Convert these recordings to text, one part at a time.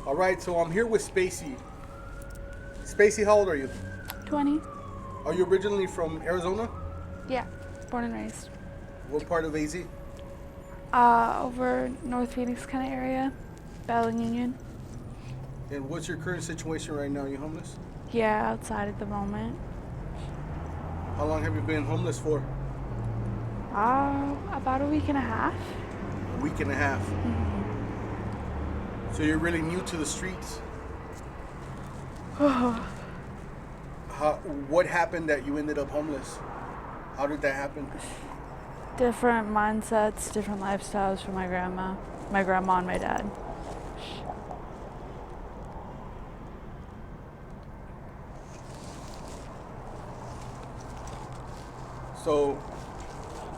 All right, so I'm here with Spacey. Spacey, how old are you? 20. Are you originally from Arizona? Yeah, born and raised. What part of AZ? Over North Phoenix kind of area, Bell and Union. And what's your current situation right now? You homeless? Yeah, outside at the moment. How long have you been homeless for? About a week and a half. A week and a half. So you're really new to the streets. What happened that you ended up homeless? How did that happen? Different mindsets, different lifestyles for my grandma and my dad. So,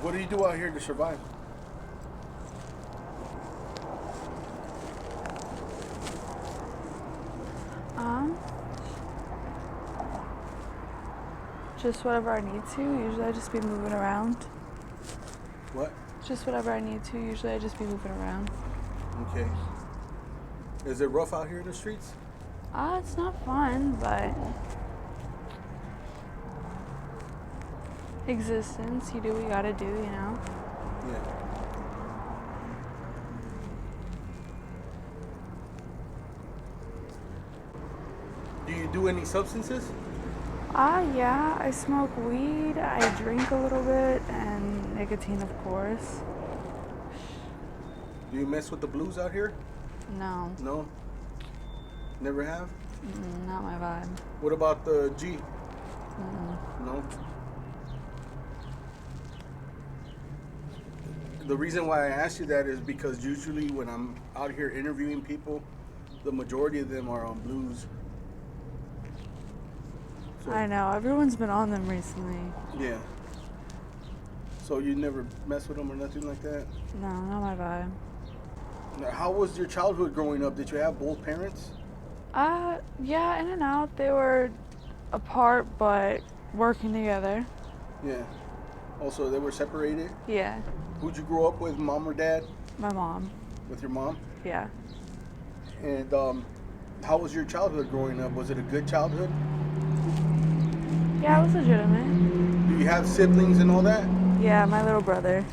what do you do out here to survive? Just whatever I need to. Usually I just be moving around. What? Just whatever I need to. Usually I just be moving around. Okay. Is it rough out here in the streets? It's not fun, but existence, you do what you gotta do, you know? Yeah. Do you do any substances? Yeah, I smoke weed, I drink a little bit, and nicotine, of course. Do you mess with the blues out here? No, No? Never have? not my vibe. What about the G? No? The reason why I asked you that is because usually when I'm out here interviewing people, the majority of them are on blues. So, I know, everyone's been on them recently. yeah. So you never mess with them or nothing like that? No, not my vibe. Now, how was your childhood growing up? Did you have both parents? Yeah, in and out. They were apart, but working together. Yeah. Also, they were separated? Yeah, Who'd you grow up with, mom or dad? my mom. With your mom? Yeah. And how was your childhood growing up? Was it a good childhood? Yeah, it was legitimate. Do you have siblings and all that? Yeah, my little brother.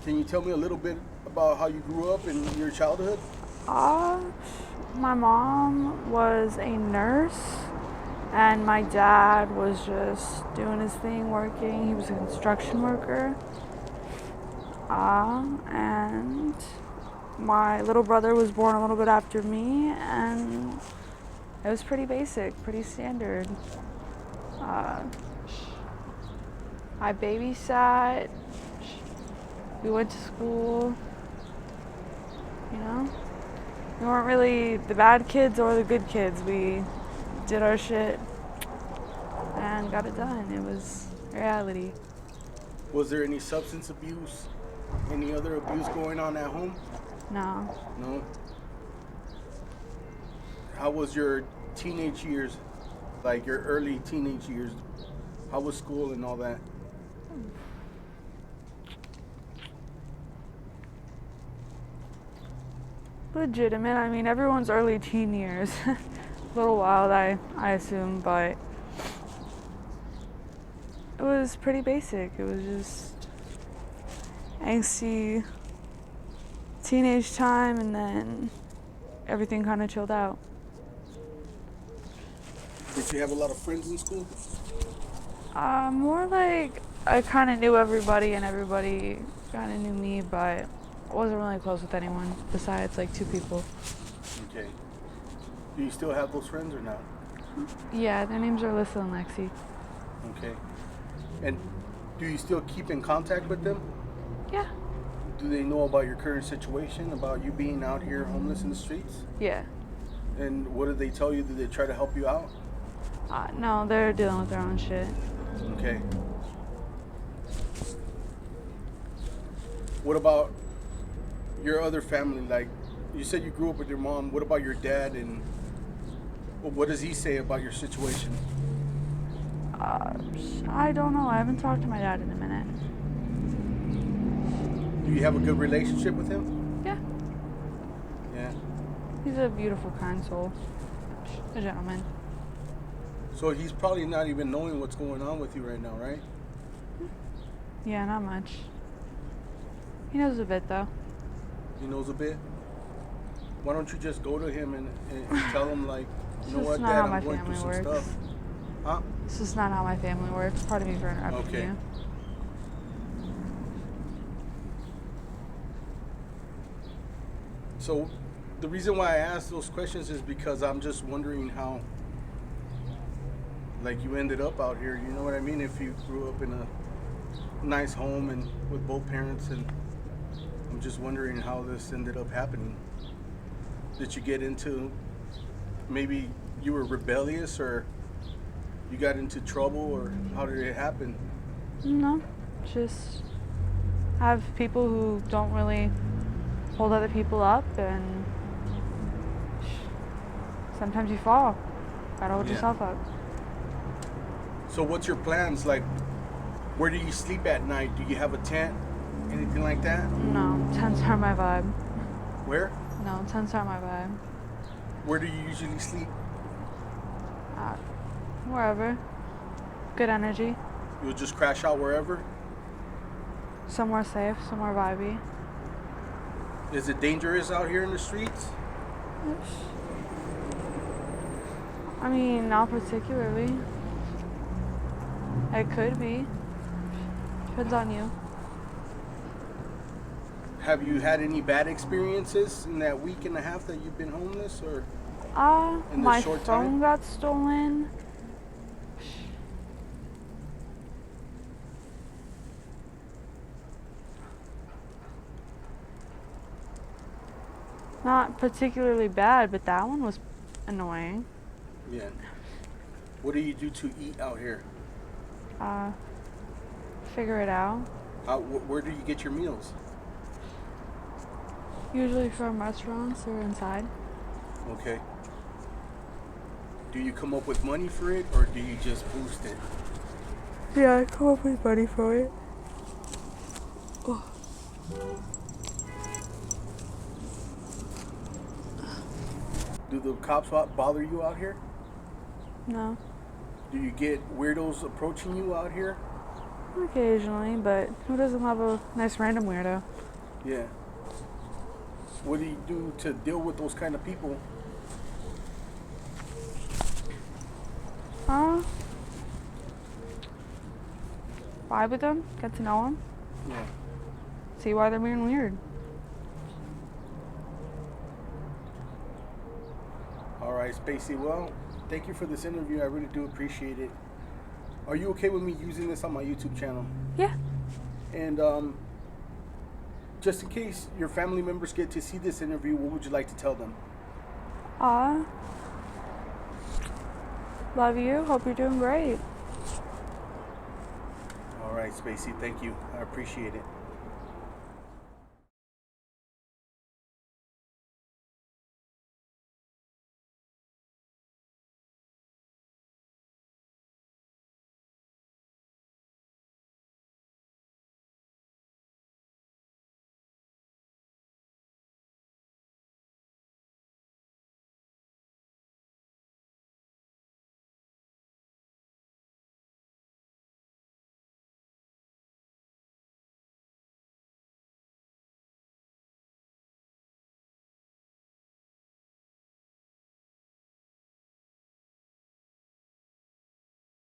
Can you tell me a little bit about how you grew up in your childhood? My mom was a nurse, and my dad was just doing his thing, working. He was a construction worker. And my little brother was born a little bit after me, and it was pretty basic, pretty standard. I babysat. We went to school. You know? We weren't really the bad kids or the good kids. We did our shit and got it done. It was reality. Was there any substance abuse? Any other abuse going on at home? No. No? How was your teenage years? Like your early teenage years? How was school and all that? Legitimate. I mean, everyone's early teen years. A little wild, I assume, but it was pretty basic. It was just angsty teenage time, and then everything kind of chilled out. Did you have a lot of friends in school? More like I kind of knew everybody, and everybody kind of knew me, but I wasn't really close with anyone besides like 2 people. Okay. Do you still have those friends or not? Yeah, their names are Alyssa and Lexi. Okay. And do you still keep in contact with them? Yeah. Do they know about your current situation, about you being out here homeless in the streets? Yeah. And what did they tell you? Did they try to help you out? No, they're dealing with their own shit. Okay. What about your other family? Like, you said you grew up with your mom. What about your dad, and what does he say about your situation? I don't know. I haven't talked to my dad in a minute. Do you have a good relationship with him? Yeah. Yeah. He's a beautiful, kind soul. A gentleman. So he's probably not even knowing what's going on with you right now, right? Yeah, not much. He knows a bit, though. He knows a bit. Why don't you just go to him and tell him, like, you know It's what, not Dad, how I'm my going through family some works. stuff. Huh? This is not how my family works. Pardon me for interrupting Okay. you. So the reason why I ask those questions is because I'm just wondering how, like, you ended up out here. You know what I mean? If you grew up in a nice home and with both parents, and I'm just wondering how this ended up happening. Did you get into, maybe you were rebellious, or you got into trouble, or how did it happen? No, just have people who don't really hold other people up, and sometimes you fall. Gotta hold yourself up. So what's your plans? Like, where do you sleep at night? Do you have a tent? Anything like that? No, tents aren't my vibe. Where? No, tents aren't my vibe. Where do you usually sleep? Wherever. Good energy. You'll just crash out wherever? Somewhere safe, somewhere vibey. Is it dangerous out here in the streets? I mean, not particularly. It could be. Depends on you. Have you had any bad experiences in that week and a half that you've been homeless, or in this My short phone time? got stolen. Not particularly bad, but that one was annoying. Yeah. What do you do to eat out here? Figure it out. Where do you get your meals? Usually from restaurants or inside. Okay. Do you come up with money for it, or do you just boost it? Yeah, I come up with money for it. Oh. Do the cops bother you out here? No. Do you get weirdos approaching you out here? Occasionally, but who doesn't love a nice random weirdo? Yeah. What do you do to deal with those kind of people? Vibe with them, get to know them, Yeah. see why they're being weird. All right, Spacey. Well, thank you for this interview. I really do appreciate it. Are you okay with me using this on my YouTube channel? Yeah. And just in case your family members get to see this interview, what would you like to tell them? Love you. Hope you're doing great. All right, Spacey. Thank you. I appreciate it.